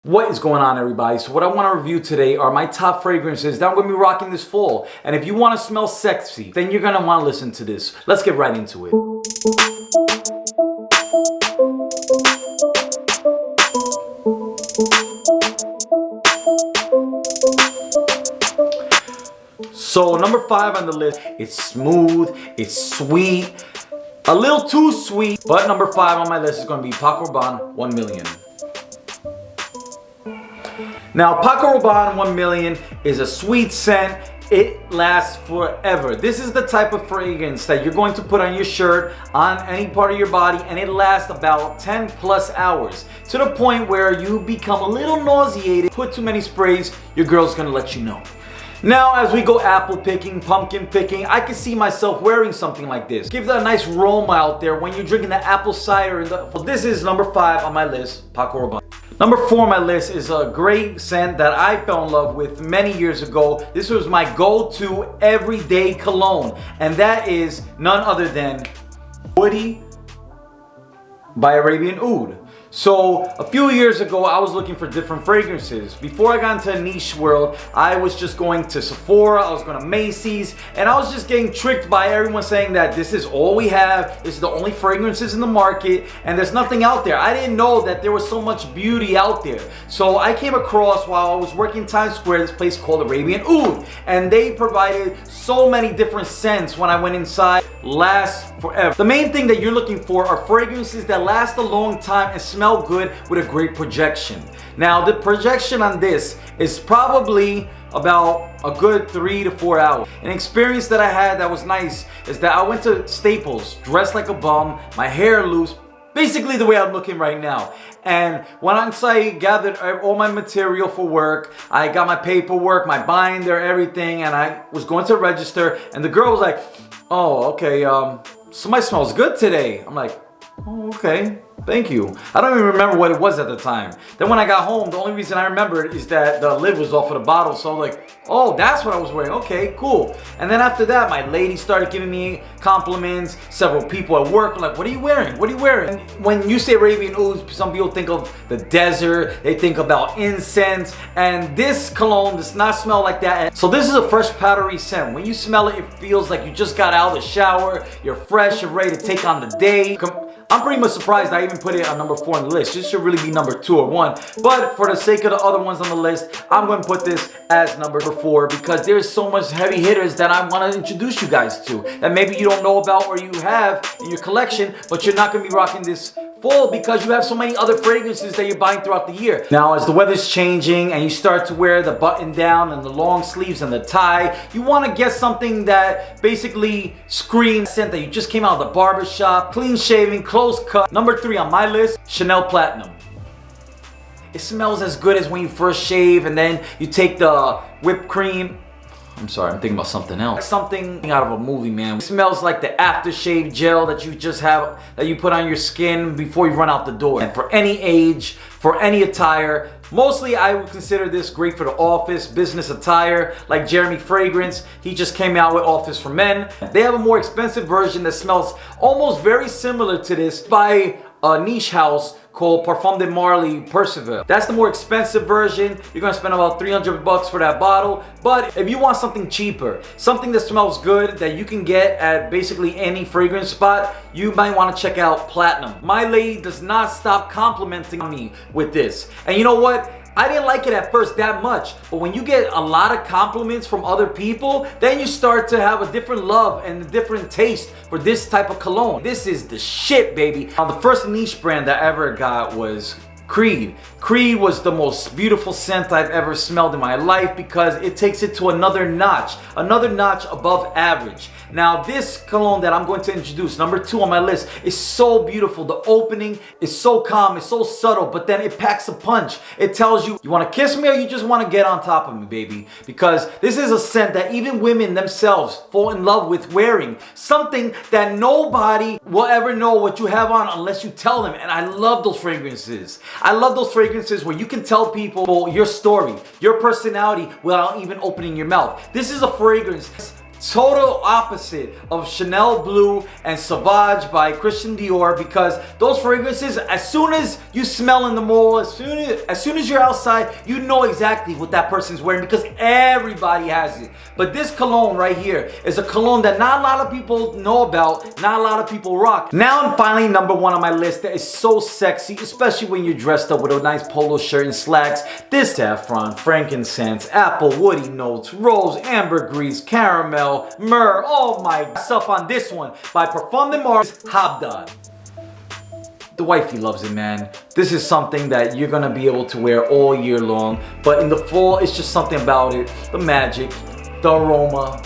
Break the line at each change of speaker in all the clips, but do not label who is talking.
What is going on, everybody? So what I want to review today are my top fragrances that I'm going to be rocking this fall. And if you want to smell sexy, then you're going to want to listen to this. Let's get right into it. So number 5 on the list, it's smooth, it's sweet, a little too sweet, but number 5 on my list is going to be Paco Rabanne 1 Million. Now, Paco Rabanne 1 Million is a sweet scent. It lasts forever. This is the type of fragrance that you're going to put on your shirt, on any part of your body, and it lasts about 10 plus hours. To the point where you become a little nauseated. Put too many sprays, your girl's gonna let you know. Now, as we go apple picking, pumpkin picking, I can see myself wearing something like this. Give that a nice aroma out there when you're drinking the apple cider. Well, this is number 5 on my list, Paco Rabanne. Number 4 on my list is a great scent that I fell in love with many years ago. This was my go-to everyday cologne, and that is none other than Woody by Arabian Oud. So a few years ago, I was looking for different fragrances. Before I got into a niche world, I was just going to Sephora, I was going to Macy's, and I was just getting tricked by everyone saying that this is all we have, this is the only fragrances in the market, and there's nothing out there. I didn't know that there was so much beauty out there. So I came across, while I was working in Times Square, this place called Arabian Oud, and they provided so many different scents when I went inside. Last forever. The main thing that you're looking for are fragrances that last a long time and smell good with a great projection. Now, the projection on this is probably about a good 3 to 4 hours. An experience that I had that was nice is that I went to Staples, dressed like a bum, my hair loose, basically the way I'm looking right now. And once I gathered all my material for work, I got my paperwork, my binder, everything, and I was going to register, and the girl was like, "Oh, okay, somebody smells good today." I'm like, "Oh, okay, thank you." I don't even remember what it was at the time. Then when I got home, the only reason I remembered is that the lid was off of the bottle. So I'm like, "Oh, that's what I was wearing. Okay, cool." And then after that, my lady started giving me compliments. Several people at work were like, "What are you wearing? What are you wearing?" And when you say Arabian Oud, some people think of the desert. They think about incense. And this cologne does not smell like that. So this is a fresh powdery scent. When you smell it, it feels like you just got out of the shower. You're fresh. You're ready to take on the day. I'm pretty much surprised I even put it on number 4 on the list. This should really be number 2 or 1. But for the sake of the other ones on the list, I'm going to put this as number 4 because there's so much heavy hitters that I want to introduce you guys to that maybe you don't know about or you have in your collection, but you're not going to be rocking this fall because you have so many other fragrances that you're buying throughout the year. Now, as the weather's changing and you start to wear the button down and the long sleeves and the tie, you want to get something that basically screams scent that you just came out of the barber shop, clean shaven, close cut. Number 3 on my list, Chanel Platinum. It smells as good as when you first shave and then you take the whipped cream. I'm sorry, I'm thinking about something else. Something out of a movie, man. It smells like the aftershave gel that you just have, that you put on your skin before you run out the door. And for any age, for any attire, mostly I would consider this great for the office, business attire, like Jeremy Fragrance. He just came out with Office for Men. They have a more expensive version that smells almost very similar to this by a niche house called Parfum de Marly Percival. That's the more expensive version. You're gonna spend about $300 for that bottle. But if you want something cheaper, something that smells good that you can get at basically any fragrance spot, you might want to check out Platinum. My lady does not stop complimenting me with this. And you know what? I didn't like it at first that much, but when you get a lot of compliments from other people, then you start to have a different love and a different taste for this type of cologne. This is the shit, baby. Now, the first niche brand that I ever got was Creed. Creed was the most beautiful scent I've ever smelled in my life because it takes it to another notch above average. Now, this cologne that I'm going to introduce, number 2 on my list, is so beautiful. The opening is so calm, it's so subtle, but then it packs a punch. It tells you, you want to kiss me or you just want to get on top of me, baby? Because this is a scent that even women themselves fall in love with wearing. Something that nobody will ever know what you have on unless you tell them. And I love those fragrances. I love those fragrances where you can tell people your story, your personality without even opening your mouth. This is a fragrance Total opposite of Chanel Blue and Sauvage by Christian Dior, because those fragrances, as soon as you smell in the mall, as soon as you're outside, you know exactly what that person's wearing because everybody has it. But this cologne right here is a cologne that not a lot of people know about, not a lot of people rock. Now I'm finally number one on my list that is so sexy, especially when you're dressed up with a nice polo shirt and slacks. This saffron, frankincense, apple, woody notes, rose, ambergris, caramel, myrrh. Oh my, stuff on this one by Parfum de Mars Habdad. The wifey loves it, man. This is something that you're gonna be able to wear all year long, but in the fall, it's just something about it. The magic, the aroma.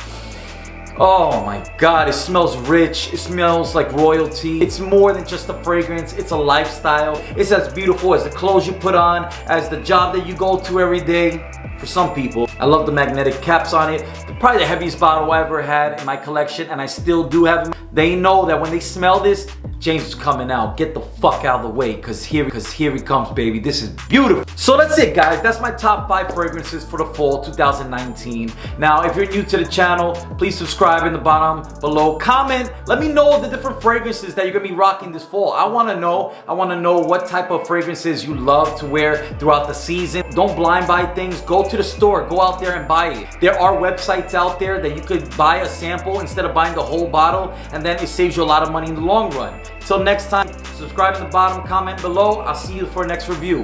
Oh my God, it smells rich. It smells like royalty. It's more than just a fragrance. It's a lifestyle. It's as beautiful as the clothes you put on, as the job that you go to every day. For some people, I love the magnetic caps on it. Probably the heaviest bottle I ever had in my collection, and I still do have them. They know that when they smell this, James is coming out. Get the fuck out of the way, cause here he comes, baby. This is beautiful. So that's it, guys. That's my top 5 fragrances for the fall 2019. Now, if you're new to the channel, please subscribe in the bottom below. Comment. Let me know the different fragrances that you're gonna be rocking this fall. I wanna know what type of fragrances you love to wear throughout the season. Don't blind buy things. Go to the store. Go out there and buy it. There are websites out there that you could buy a sample instead of buying the whole bottle, and then it saves you a lot of money in the long run. Till next time, subscribe in the bottom, comment below. I'll see you for next review.